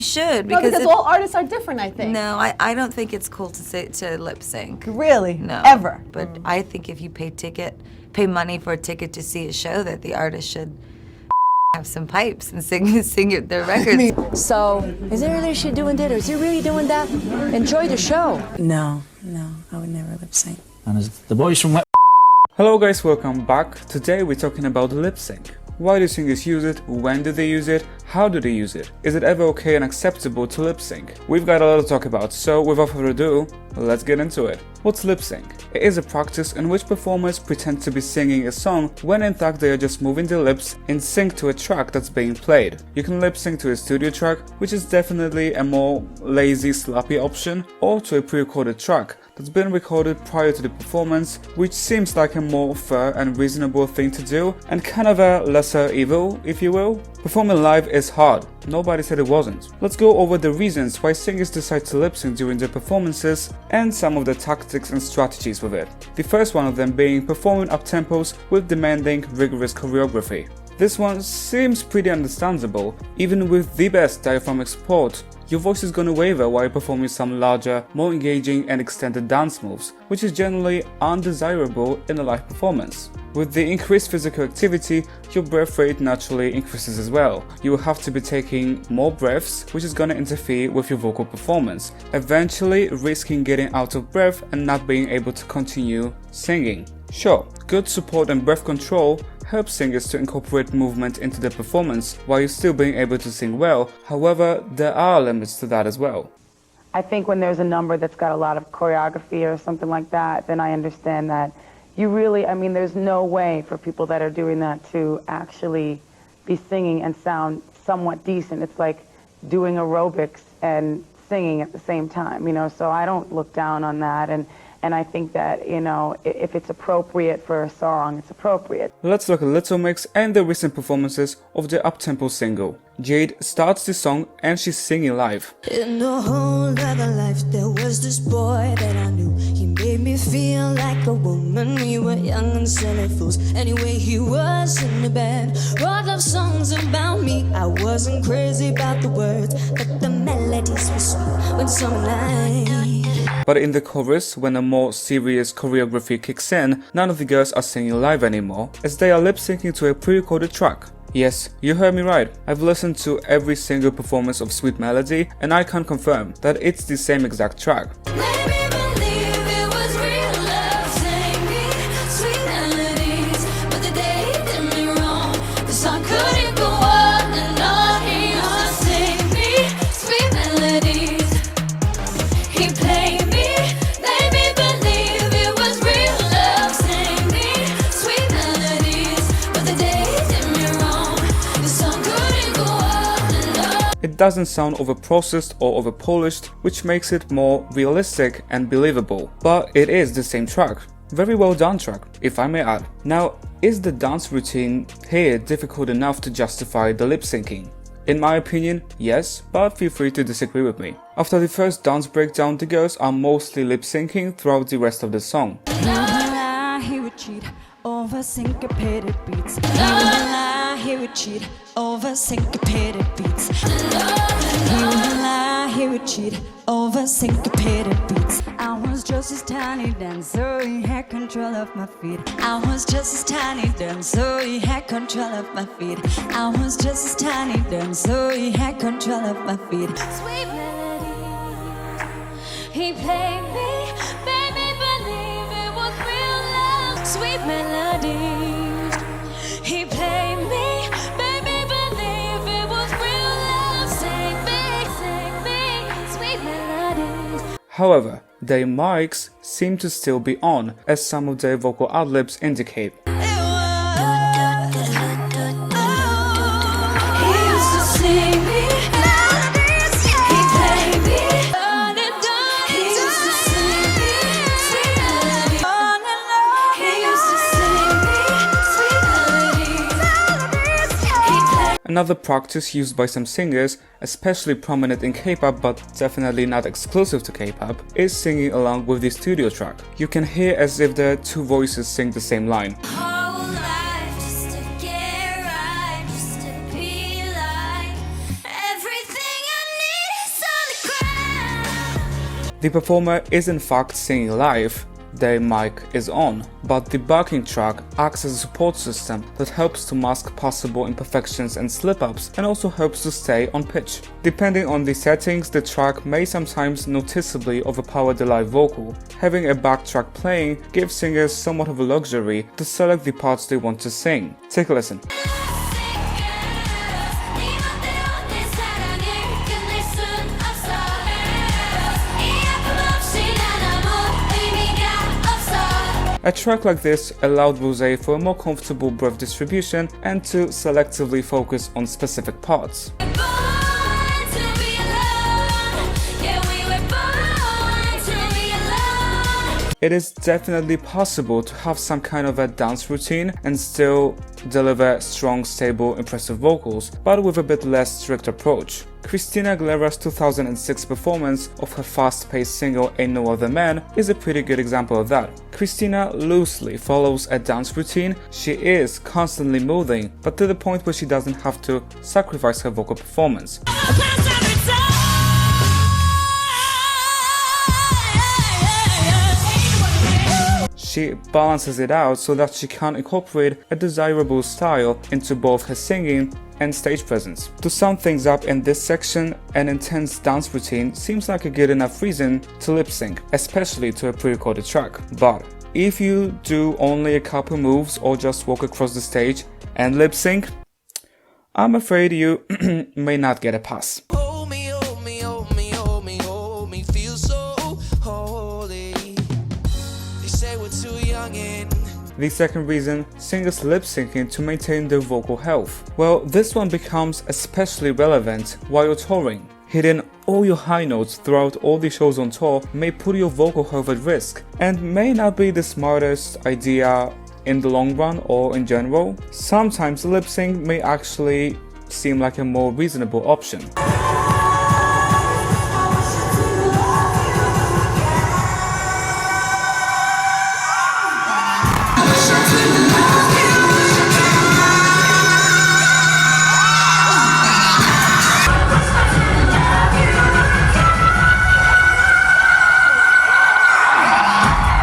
should, No, because all artists are different, I think. No, I don't think it's cool to lip sync. Really? No. Ever? But I think if you pay money for a ticket to see a show, that the artist should have some pipes and sing their records. So, is there really shit doing that, or is he really doing that? Enjoy the show. No, I would never lip sync. And as the boys from Hello guys, welcome back. Today we're talking about lip sync. Why do singers use it? When do they use it? How do they use it? Is it ever okay and acceptable to lip sync? We've got a lot to talk about, so without further ado, let's get into it. What's lip sync? It is a practice in which performers pretend to be singing a song when in fact they are just moving their lips in sync to a track that's being played. You can lip sync to a studio track, which is definitely a more lazy, sloppy option, or to a pre-recorded track that's been recorded prior to the performance, which seems like a more fair and reasonable thing to do, and kind of a lesser evil, if you will. Performing live is hard. Nobody said it wasn't. Let's go over the reasons why singers decide to lip sync during their performances and some of the tactics and strategies with it. The first one of them being performing up tempos with demanding, rigorous choreography. This one seems pretty understandable. Even with the best diaphragmatic support, your voice is gonna waver while performing some larger, more engaging and extended dance moves, which is generally undesirable in a live performance. With the increased physical activity, your breath rate naturally increases as well. You will have to be taking more breaths, which is gonna interfere with your vocal performance, eventually risking getting out of breath and not being able to continue singing. Sure, good support and breath control helps singers to incorporate movement into their performance while still being able to sing well. However, there are limits to that as well. I think when there's a number that's got a lot of choreography or something like that, then I understand that you really, I mean, there's no way for people that are doing that to actually be singing and sound somewhat decent. It's like doing aerobics and singing at the same time, you know, so I don't look down on that. And I think that, you know, if it's appropriate for a song, it's appropriate. Let's look at Little Mix and the recent performances of the up-tempo single. Jade starts the song and she's singing live. In the whole other life there was this boy that I knew. He made me feel like a woman. We were young and silly fools. Anyway, he was in the band, wrote love songs about me. I wasn't crazy about the words, but the melodies were sweet when summer night. But in the chorus, when a more serious choreography kicks in, none of the girls are singing live anymore, as they are lip-syncing to a pre-recorded track. Yes, you heard me right. I've listened to every single performance of Sweet Melody, and I can confirm that it's the same exact track. It doesn't sound over-processed or over-polished, which makes it more realistic and believable. But it is the same track. Very well done track, if I may add. Now, is the dance routine here difficult enough to justify the lip-syncing? In my opinion, yes, but feel free to disagree with me. After the first dance breakdown, the girls are mostly lip-syncing throughout the rest of the song. He would cheat over syncopated beats. He would cheat over syncopated beats. He would cheat over syncopated beats. I was just his tiny dancer, he had control of my feet. I was just his tiny dancer, he had control of my feet. I was just his tiny dancer, he had control of my feet. Sweet melody, he played me, made me believe it was real love. Sweet melody, he played me. However, their mics seem to still be on, as some of their vocal ad-libs indicate. Another practice used by some singers, especially prominent in K-pop but definitely not exclusive to K-pop, is singing along with the studio track. You can hear as if their two voices sing the same line. The performer is in fact singing live, their mic is on, but the backing track acts as a support system that helps to mask possible imperfections and slip-ups and also helps to stay on pitch. Depending on the settings, the track may sometimes noticeably overpower the live vocal. Having a backtrack playing gives singers somewhat of a luxury to select the parts they want to sing. Take a listen. A track like this allowed Rosé for a more comfortable breath distribution and to selectively focus on specific parts. It is definitely possible to have some kind of a dance routine and still deliver strong, stable, impressive vocals, but with a bit less strict approach. Christina Aguilera's 2006 performance of her fast-paced single Ain't No Other Man is a pretty good example of that. Christina loosely follows a dance routine. She is constantly moving, but to the point where she doesn't have to sacrifice her vocal performance. She balances it out so that she can incorporate a desirable style into both her singing and stage presence. To sum things up in this section, an intense dance routine seems like a good enough reason to lip sync, especially to a pre-recorded track. But if you do only a couple moves or just walk across the stage and lip sync, I'm afraid you may not get a pass. The second reason, singers lip syncing to maintain their vocal health. Well, this one becomes especially relevant while touring. Hitting all your high notes throughout all the shows on tour may put your vocal health at risk and may not be the smartest idea in the long run or in general. Sometimes lip sync may actually seem like a more reasonable option.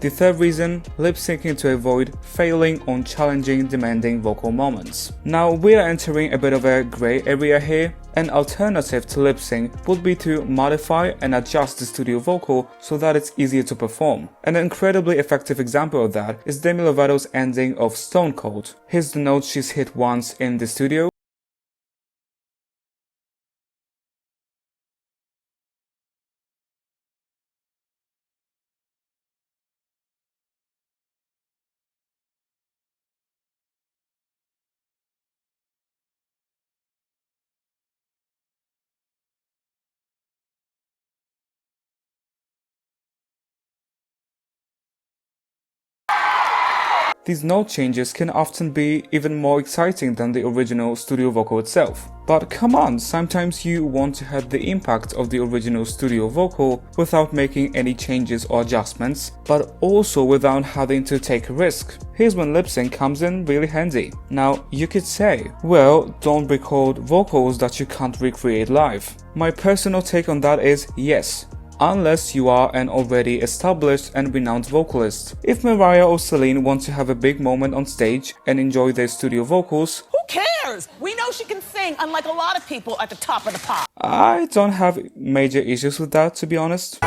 The third reason, lip syncing to avoid failing on challenging, demanding vocal moments. Now we are entering a bit of a grey area here. An alternative to lip sync would be to modify and adjust the studio vocal so that it's easier to perform. An incredibly effective example of that is Demi Lovato's ending of Stone Cold. Here's the note she's hit once in the studio. These note changes can often be even more exciting than the original studio vocal itself. But come on, sometimes you want to have the impact of the original studio vocal without making any changes or adjustments, but also without having to take a risk. Here's when lip sync comes in really handy. Now, you could say, well, don't record vocals that you can't recreate live. My personal take on that is yes. Unless you are an already established and renowned vocalist. If Mariah or Celine want to have a big moment on stage and enjoy their studio vocals, Who cares? We know she can sing, unlike a lot of people at the top of the pop. I don't have major issues with that, to be honest.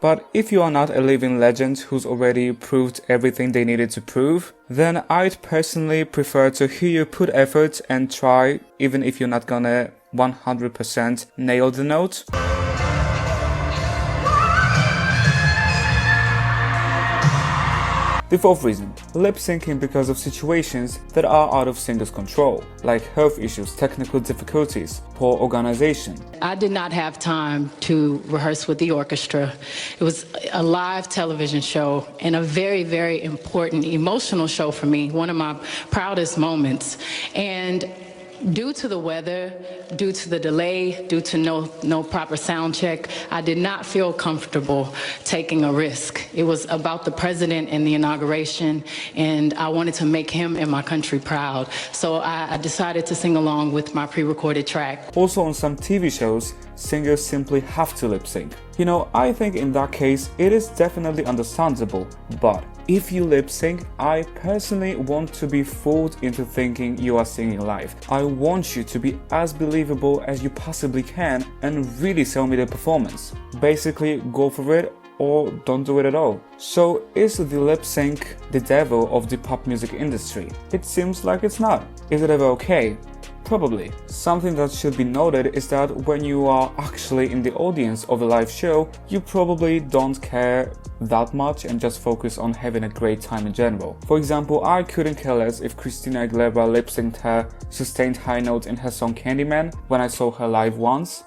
But if you are not a living legend who's already proved everything they needed to prove, then I'd personally prefer to hear you put effort and try, even if you're not gonna 100% nail the note. The fourth reason, lip syncing because of situations that are out of singer's control, like health issues, technical difficulties, poor organization. I did not have time to rehearse with the orchestra. It was a live television show and a very, very important emotional show for me, one of my proudest moments. And due to the weather, due to the delay, due to no proper sound check, I did not feel comfortable taking a risk. It was about the president and the inauguration, and I wanted to make him and my country proud. So I decided to sing along with my pre-recorded track. Also on some TV shows, singers simply have to lip sync. You know, I think in that case, it is definitely understandable, but if you lip sync, I personally want to be fooled into thinking you are singing live. I want you to be as believable as you possibly can and really sell me the performance. Basically, go for it or don't do it at all. So is the lip sync the devil of the pop music industry? It seems like it's not. Is it ever okay? Probably. Something that should be noted is that when you are actually in the audience of a live show, you probably don't care that much and just focus on having a great time in general. For example, I couldn't care less if Christina Aguilera lip-synced her sustained high note in her song Candyman when I saw her live once.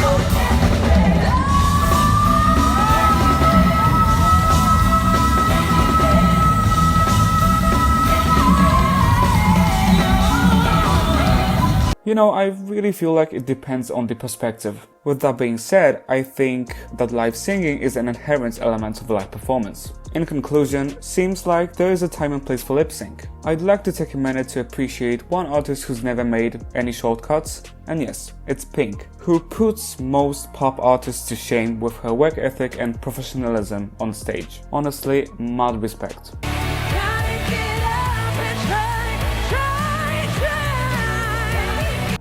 You know, I really feel like it depends on the perspective. With that being said, I think that live singing is an inherent element of a live performance. In conclusion, seems like there is a time and place for lip sync. I'd like to take a minute to appreciate one artist who's never made any shortcuts, and yes, it's Pink, who puts most pop artists to shame with her work ethic and professionalism on stage. Honestly, mad respect.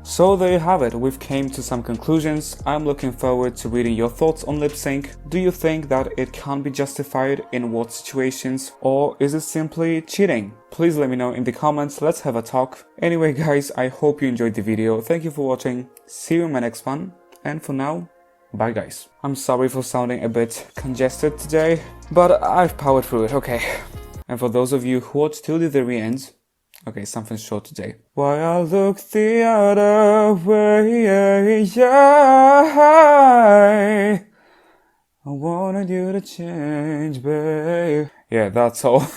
So there you have it, we've came to some conclusions. I'm looking forward to reading your thoughts on lip sync. Do you think that it can be justified in what situations, or is it simply cheating? Please let me know in the comments, let's have a talk. Anyway guys, I hope you enjoyed the video, thank you for watching, see you in my next one, and for now, bye guys. I'm sorry for sounding a bit congested today, but I've powered through it, okay. And for those of you who watched till the very end, okay, something short today. Why I look the other way, I wanted you to change, babe. Yeah, that's all.